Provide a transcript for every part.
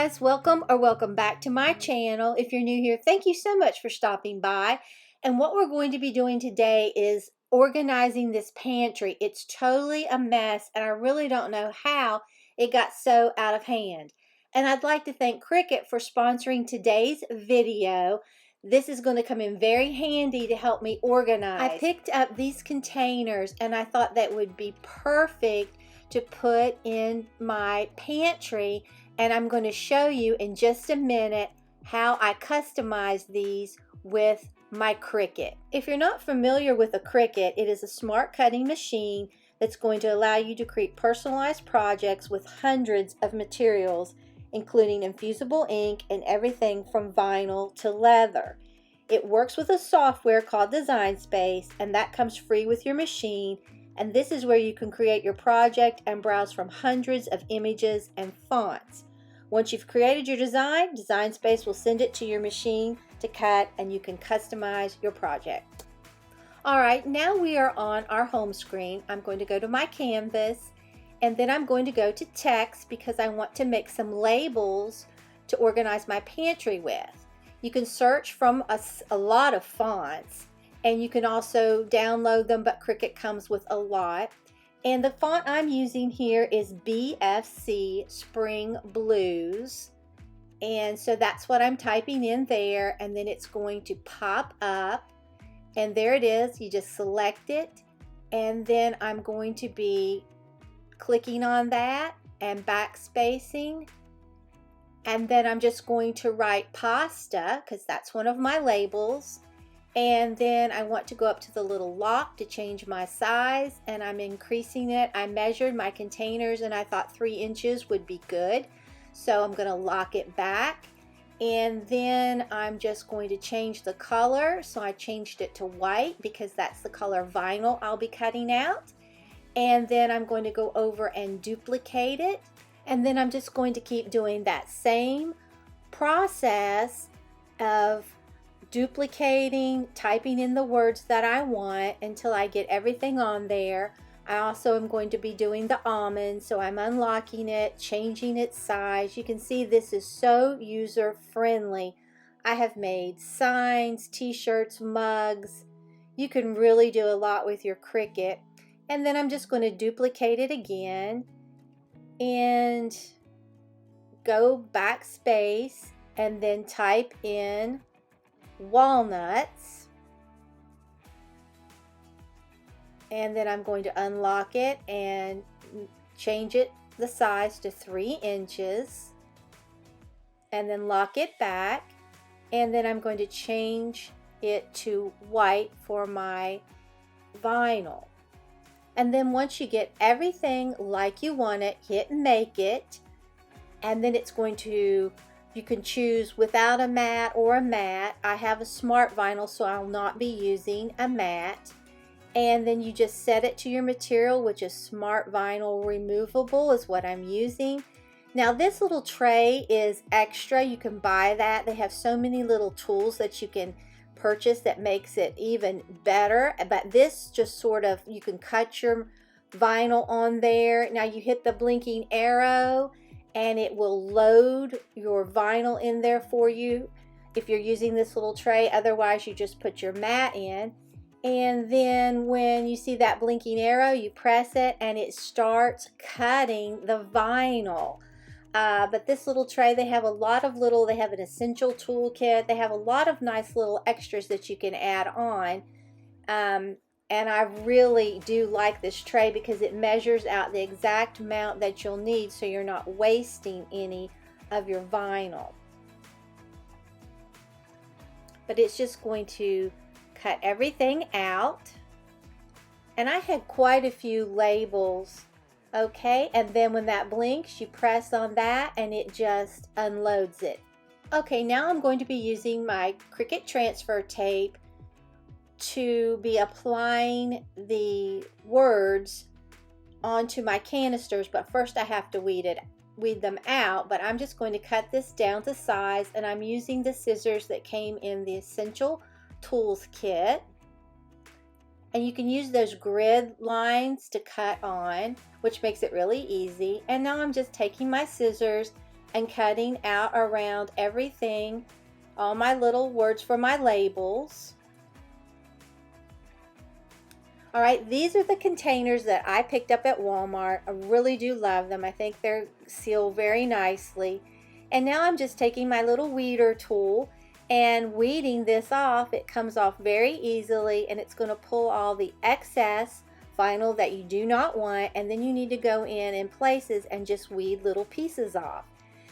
guys, welcome back to my channel. If you're new here, thank you so much for stopping by. And what we're going to be doing today is organizing this pantry. It's totally a mess and I really don't know how it got so out of hand. And I'd like to thank Cricut for sponsoring today's video. This is going to come in very handy to help me organize. I picked up these containers and I thought that would be perfect to put in my pantry, and I'm going to show you in just a minute how I customize these with my Cricut. If you're not familiar with a Cricut, it is a smart cutting machine that's going to allow you to create personalized projects with hundreds of materials, including infusible ink and everything from vinyl to leather. It works with a software called Design Space, and that comes free with your machine. And this is where you can create your project and browse from hundreds of images and fonts. Once you've created your design, Design Space will send it to your machine to cut and you can customize your project. Alright, now we are on our home screen. I'm going to go to my canvas and then I'm going to go to text because I want to make some labels to organize my pantry with. You can search from a lot of fonts. And you can also download them, but Cricut comes with a lot. And the font I'm using here is BFC Spring Blues. And so that's what I'm typing in there. And then it's going to pop up. And there it is. You just select it. And then I'm going to be clicking on that and backspacing. And then I'm just going to write pasta because that's one of my labels. And then I want to go up to the little lock to change my size, and I'm increasing it. I measured my containers and I thought 3 inches would be good. So I'm going to lock it back. And then I'm just going to change the color. So I changed it to white because that's the color vinyl I'll be cutting out. And then I'm going to go over and duplicate it. And then I'm just going to keep doing that same process of duplicating, typing in the words that I want until I get everything on there. I also am going to be doing the almond, so I'm unlocking it, changing its size. You can see this is so user friendly. I have made signs, t-shirts, mugs. You can really do a lot with your Cricut. And then I'm just going to duplicate it again and go backspace and then type in walnuts, and then I'm going to unlock it and change it the size to 3 inches and then lock it back, and then I'm going to change it to white for my vinyl. And then once you get everything like you want it, hit make it, and then it's going to, you can choose without a mat or a mat. I have a smart vinyl, so I'll not be using a mat. And then you just set it to your material, which is smart vinyl removable is what I'm using. Now this little tray is extra. You can buy that. They have so many little tools that you can purchase that makes it even better. But this just sort of, you can cut your vinyl on there. Now you hit the blinking arrow and it will load your vinyl in there for you if you're using this little tray. Otherwise, you just put your mat in. And then when you see that blinking arrow, you press it and it starts cutting the vinyl. But this little tray, they have a lot of little, they have an essential toolkit. They have a lot of nice little extras that you can add on. And I really do like this tray because it measures out the exact amount that you'll need so you're not wasting any of your vinyl. But it's just going to cut everything out. And I had quite a few labels. Okay, and then when that blinks, you press on that and it just unloads it. Okay, now I'm going to be using my Cricut transfer tape to be applying the words onto my canisters, but first I have to weed them out. But I'm just going to cut this down to size, and I'm using the scissors that came in the Essential Tools kit. And you can use those grid lines to cut on, which makes it really easy. And now I'm just taking my scissors and cutting out around everything, all my little words for my labels. All right, these are the containers that I picked up at Walmart. I really do love them. I think they're sealed very nicely. And now I'm just taking my little weeder tool and weeding this off. It comes off very easily, and it's going to pull all the excess vinyl that you do not want, and then you need to go in places and just weed little pieces off.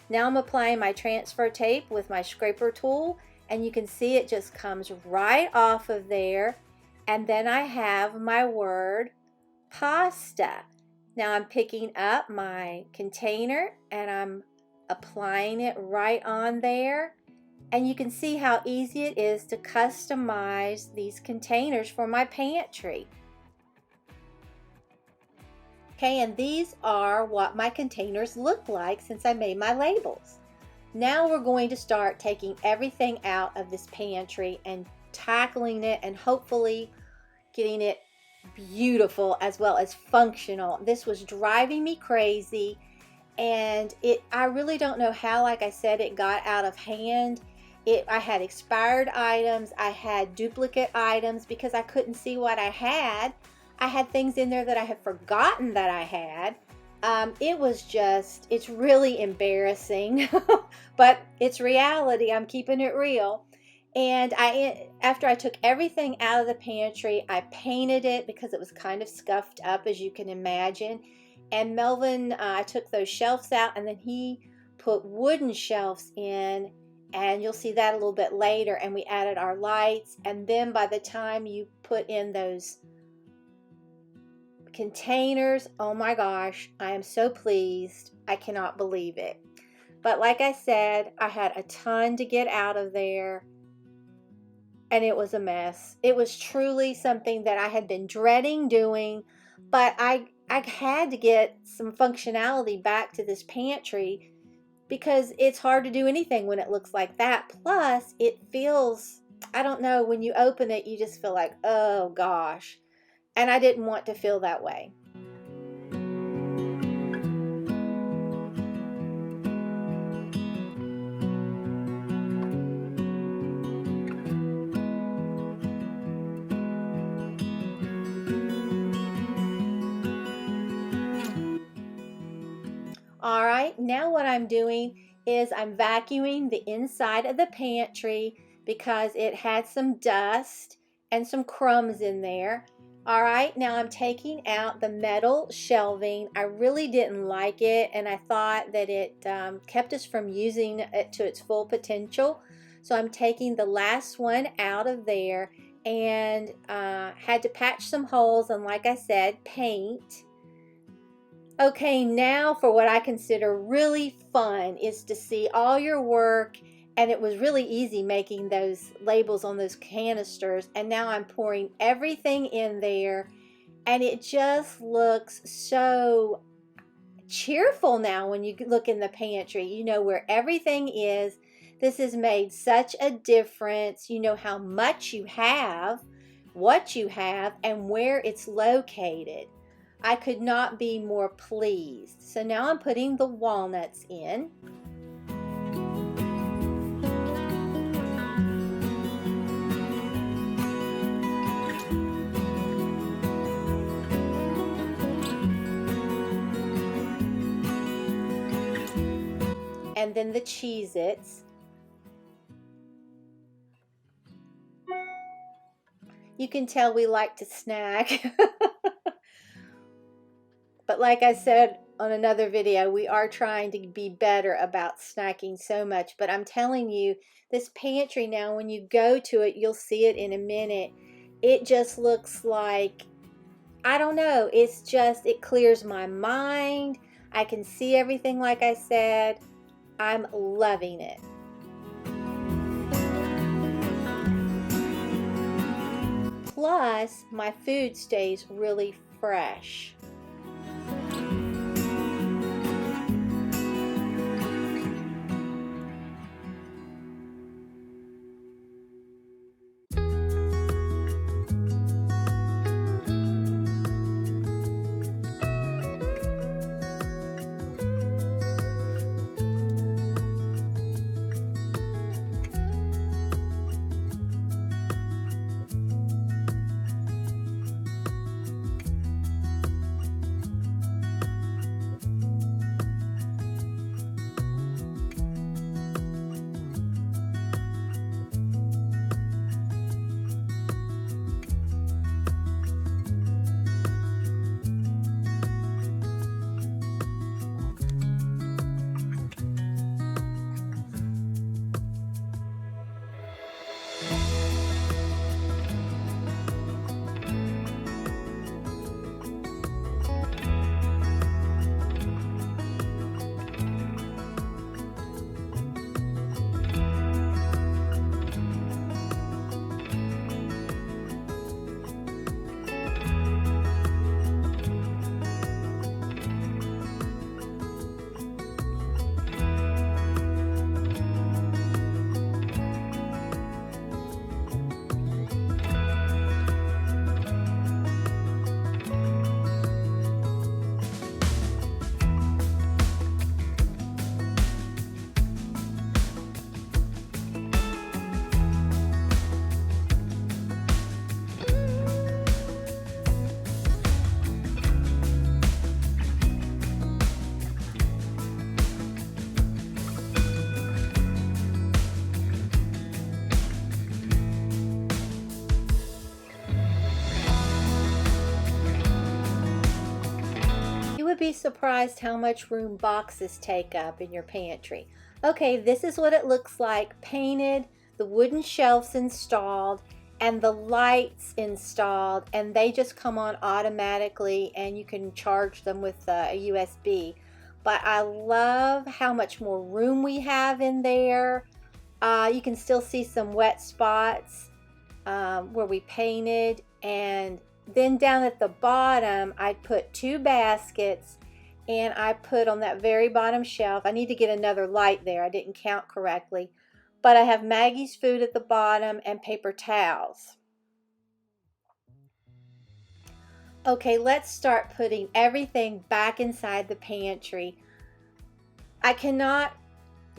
Now I'm applying my transfer tape with my scraper tool, and you can see it just comes right off of there. And then I have my word pasta. Now I'm picking up my container and I'm applying it right on there. And you can see how easy it is to customize these containers for my pantry. Okay, and these are what my containers look like since I made my labels. Now we're going to start taking everything out of this pantry and tackling it and hopefully getting it beautiful as well as functional. This was driving me crazy, and I really don't know how, like I said, it got out of hand. I had expired items, I had duplicate items because I couldn't see what I had. I had things in there that I had forgotten that I had. It's really embarrassing, but it's reality. I'm keeping it real. And after I took everything out of the pantry, I painted it because it was kind of scuffed up, as you can imagine. And Melvin, I took those shelves out, and then he put wooden shelves in, and you'll see that a little bit later. And we added our lights, and then by the time you put in those containers, oh my gosh, I am so pleased. I cannot believe it. But like I said, I had a ton to get out of there, and it was a mess. It was truly something that I had been dreading doing, but I had to get some functionality back to this pantry because it's hard to do anything when it looks like that. Plus, it feels, I don't know, when you open it, you just feel like, oh gosh. And I didn't want to feel that way. All right, now what I'm doing is I'm vacuuming the inside of the pantry because it had some dust and some crumbs in there. All right, now I'm taking out the metal shelving. I really didn't like it, and I thought that it kept us from using it to its full potential. So I'm taking the last one out of there and had to patch some holes and, like I said, paint. Okay, now for what I consider really fun is to see all your work, and it was really easy making those labels on those canisters, and now I'm pouring everything in there, and it just looks so cheerful now when you look in the pantry. You know where everything is. This has made such a difference. You know how much you have, what you have, and where it's located. I could not be more pleased. So now I'm putting the walnuts in. And then the Cheez-Its. You can tell we like to snack. But like I said on another video, we are trying to be better about snacking so much. But I'm telling you, this pantry now, when you go to it, you'll see it in a minute. It just looks like, I don't know, it clears my mind. I can see everything like I said. I'm loving it. Plus, my food stays really fresh. be surprised how much room boxes take up in your pantry. Okay, this is what it looks like painted, the wooden shelves installed, and the lights installed, and they just come on automatically, and you can charge them with a USB. But I love how much more room we have in there. You can still see some wet spots where we painted, and then down at the bottom I put 2 baskets, and I put on that very bottom shelf, I need to get another light there, I didn't count correctly, but I have Maggie's food at the bottom and paper towels. Okay, let's start putting everything back inside the pantry. I cannot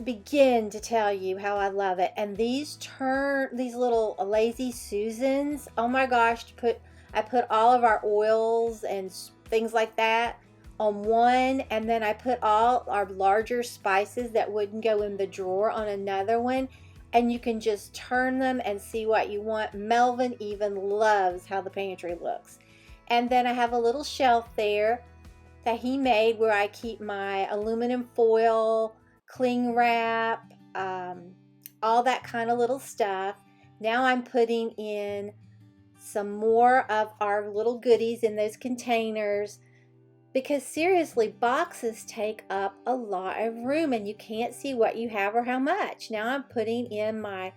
begin to tell you how I love it. And these little Lazy Susans, oh my gosh, I put all of our oils and things like that on one, and then I put all our larger spices that wouldn't go in the drawer on another one, and you can just turn them and see what you want. Melvin even loves how the pantry looks. And then I have a little shelf there that he made where I keep my aluminum foil, cling wrap, all that kind of little stuff. Now I'm putting in some more of our little goodies in those containers, because seriously, boxes take up a lot of room and you can't see what you have or how much. Now I'm putting in my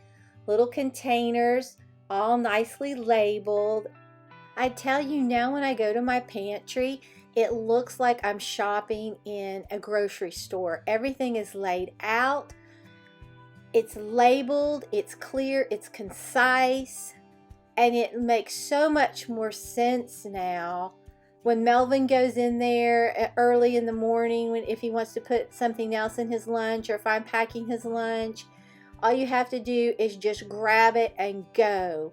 little containers, all nicely labeled. I tell you, now when I go to my pantry, it looks like I'm shopping in a grocery store. Everything is laid out, it's labeled, it's clear, it's concise, and it makes so much more sense now. When Melvin goes in there early in the morning, if he wants to put something else in his lunch, or if I'm packing his lunch, all you have to do is just grab it and go.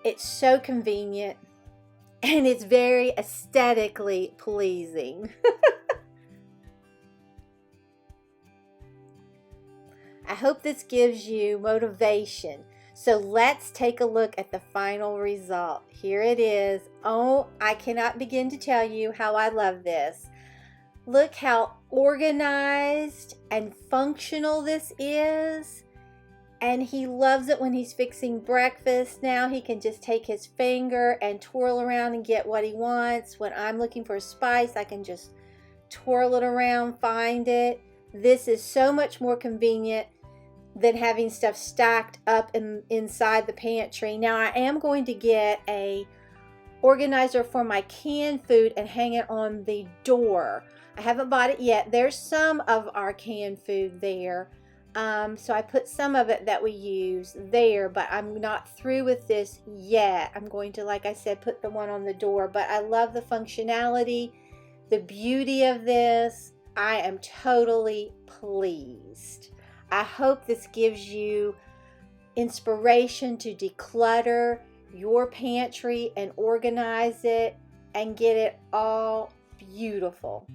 It's so convenient. And it's very aesthetically pleasing. I hope this gives you motivation. So let's take a look at the final result. Here it is. Oh, I cannot begin to tell you how I love this. Look how organized and functional this is. And he loves it when he's fixing breakfast. Now he can just take his finger and twirl around and get what he wants. When I'm looking for a spice, I can just twirl it around, find it. This is so much more convenient than having stuff stacked up inside the pantry. Now I am going to get a organizer for my canned food and hang it on the door. I haven't bought it yet. There's some of our canned food there. So I put some of it that we use there, but I'm not through with this yet. I'm going to, like I said, put the one on the door, but I love the functionality, the beauty of this. I am totally pleased. I hope this gives you inspiration to declutter your pantry and organize it and get it all beautiful.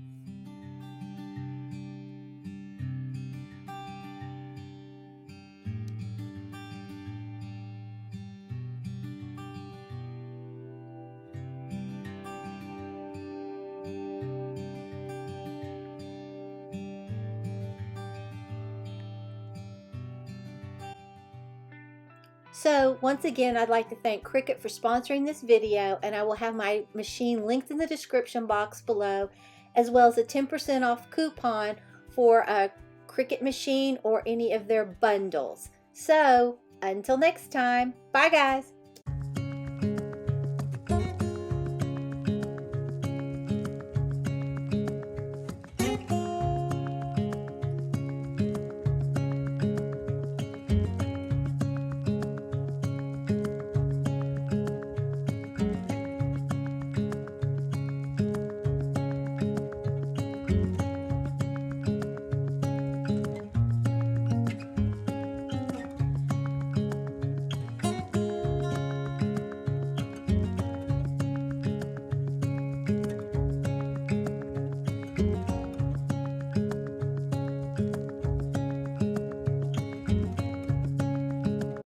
So once again, I'd like to thank Cricut for sponsoring this video, and I will have my machine linked in the description box below, as well as a 10% off coupon for a Cricut machine or any of their bundles. So until next time, bye guys.